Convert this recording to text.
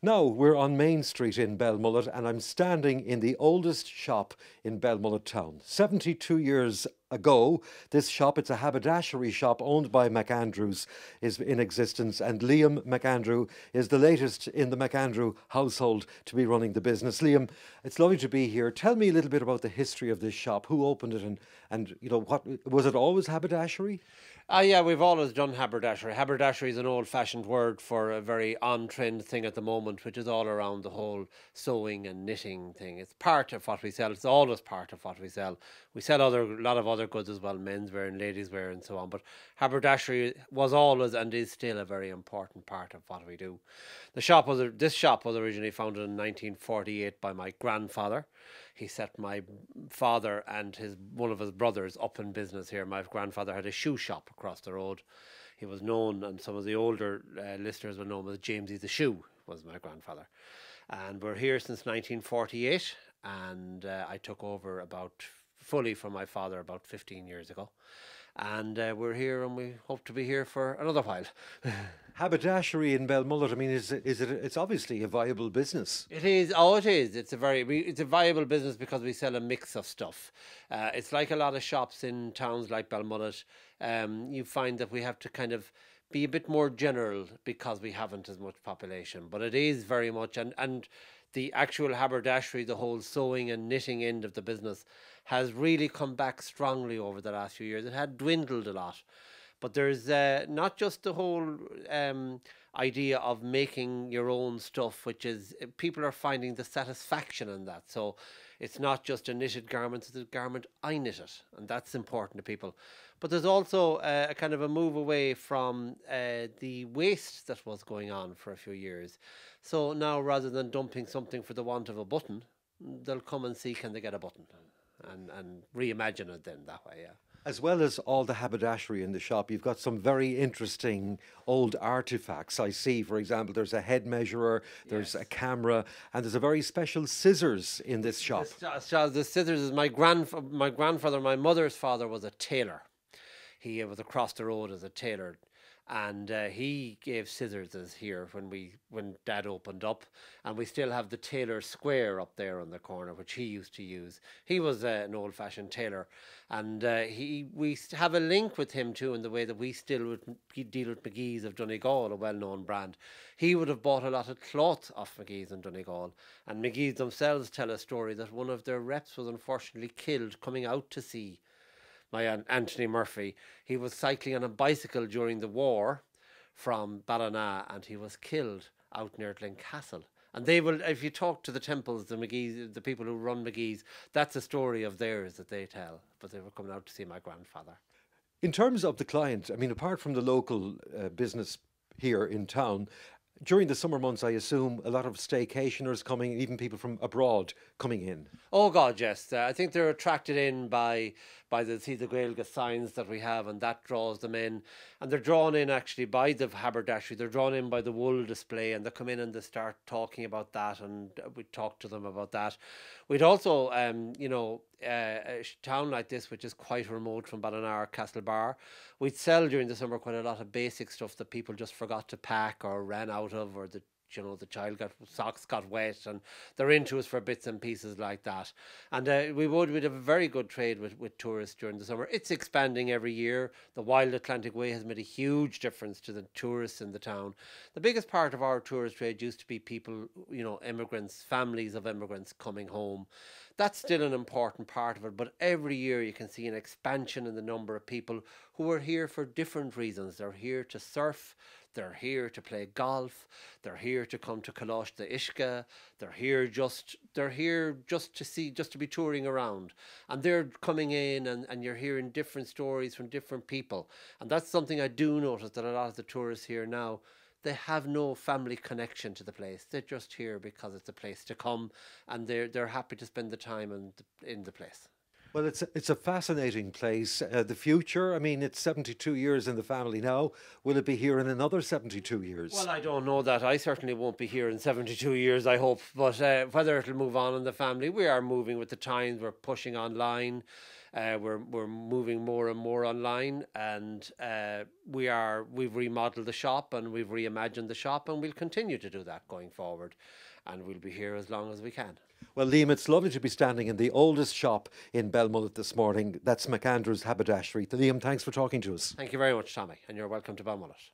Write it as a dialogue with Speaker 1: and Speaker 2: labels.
Speaker 1: Now we're on Main Street in Belmullet and I'm standing in the oldest shop in Belmullet town. 72 years ago, this shop, it's a haberdashery shop owned by McAndrews, is in existence, and Liam McAndrew is the latest in the McAndrew household to be running the business. Liam, it's lovely to be here. Tell me a little bit about the history of this shop, who opened it, and you know, what was it always haberdashery?
Speaker 2: Yeah, we've always done haberdashery. Haberdashery is an old-fashioned word for a very on-trend thing at the moment, which is all around the whole sewing and knitting thing. It's part of what we sell. It's always part of what we sell. We sell a lot of other goods as well, menswear and ladies' wear and so on. But haberdashery was always and is still a very important part of what we do. This shop was originally founded in 1948 by my grandfather. He set my father and one of his brothers up in business here. My grandfather had a shoe shop across the road. He was known, and some of the older listeners will know him as Jamesy the Shoe, was my grandfather. And we're here since 1948, and I took over fully from my father about 15 years ago. And we're here, and we hope to be here for another while.
Speaker 1: Haberdashery in Belmullet, I mean, it's obviously a viable business.
Speaker 2: It is. Oh, it is. It's a viable business because we sell a mix of stuff. It's like a lot of shops in towns like Belmullet. You find that we have to kind of be a bit more general because we haven't as much population. But it is very much, and the actual haberdashery, the whole sewing and knitting end of the business, has really come back strongly over the last few years. It had dwindled a lot. But there's not just the whole idea of making your own stuff, which is people are finding the satisfaction in that. So it's not just a knitted garment, it's a garment, I knit it. And that's important to people. But there's also a kind of a move away from the waste that was going on for a few years. So now rather than dumping something for the want of a button, they'll come and see can they get a button and reimagine it then that way, yeah.
Speaker 1: As well as all the haberdashery in the shop, you've got some very interesting old artifacts. I see, for example, there's a head measurer, there's a camera, and there's a very special scissors in this shop.
Speaker 2: The scissors is my grandfather, my mother's father was a tailor. He was across the road as a tailor. And he gave scissors as here when Dad opened up, and we still have the tailor square up there on the corner, which he used to use. He was an old-fashioned tailor, and we have a link with him too in the way that we still would deal with McGee's of Donegal, a well-known brand. He would have bought a lot of cloth off McGee's in Donegal, and McGee's themselves tell a story that one of their reps was unfortunately killed coming out to sea. My Anthony Murphy, he was cycling on a bicycle during the war from Ballina, and he was killed out near Glencastle. And they will, if you talk to the temples, the McGee's, the people who run McGee's, that's a story of theirs that they tell. But they were coming out to see my grandfather.
Speaker 1: In terms of the client, I mean, apart from the local business here in town, during the summer months, I assume a lot of staycationers coming, even people from abroad coming in.
Speaker 2: Oh God, yes. I think they're attracted in by the Gaeilge signs that we have, and that draws them in. And they're drawn in actually by the haberdashery. They're drawn in by the wool display, and they come in and they start talking about that, and we talk to them about that. We'd also, a town like this, which is quite remote from Ballinar, Castlebar, we'd sell during the summer quite a lot of basic stuff that people just forgot to pack or ran out of, or the socks got wet, and they're into us for bits and pieces like that. And we'd have a very good trade with tourists during the summer. It's expanding every year. The Wild Atlantic Way has made a huge difference to the tourists in the town. The biggest part of our tourist trade used to be people, immigrants, families of immigrants coming home. That's still an important part of it, but every year you can see an expansion in the number of people who are here for different reasons. They're here to surf, they're here to play golf, they're here to come to Kalosh the Ishka, they're here just to be touring around. And they're coming in and you're hearing different stories from different people. And that's something I do notice, that a lot of the tourists here now, they have no family connection to the place. They're just here because it's a place to come, and they're happy to spend the time in the place.
Speaker 1: Well, it's a fascinating place. The future, I mean, it's 72 years in the family now. Will it be here in another 72 years?
Speaker 2: Well, I don't know that. I certainly won't be here in 72 years, I hope. But whether it'll move on in the family, we are moving with the times. We're pushing online. We're moving more and more online, and we've remodeled the shop and we've reimagined the shop, and we'll continue to do that going forward, and we'll be here as long as we can.
Speaker 1: Well, Liam, it's lovely to be standing in the oldest shop in Belmullet this morning. That's McAndrews Haberdashery. Liam, thanks for talking to us.
Speaker 2: Thank you very much, Tommy, and you're welcome to Belmullet.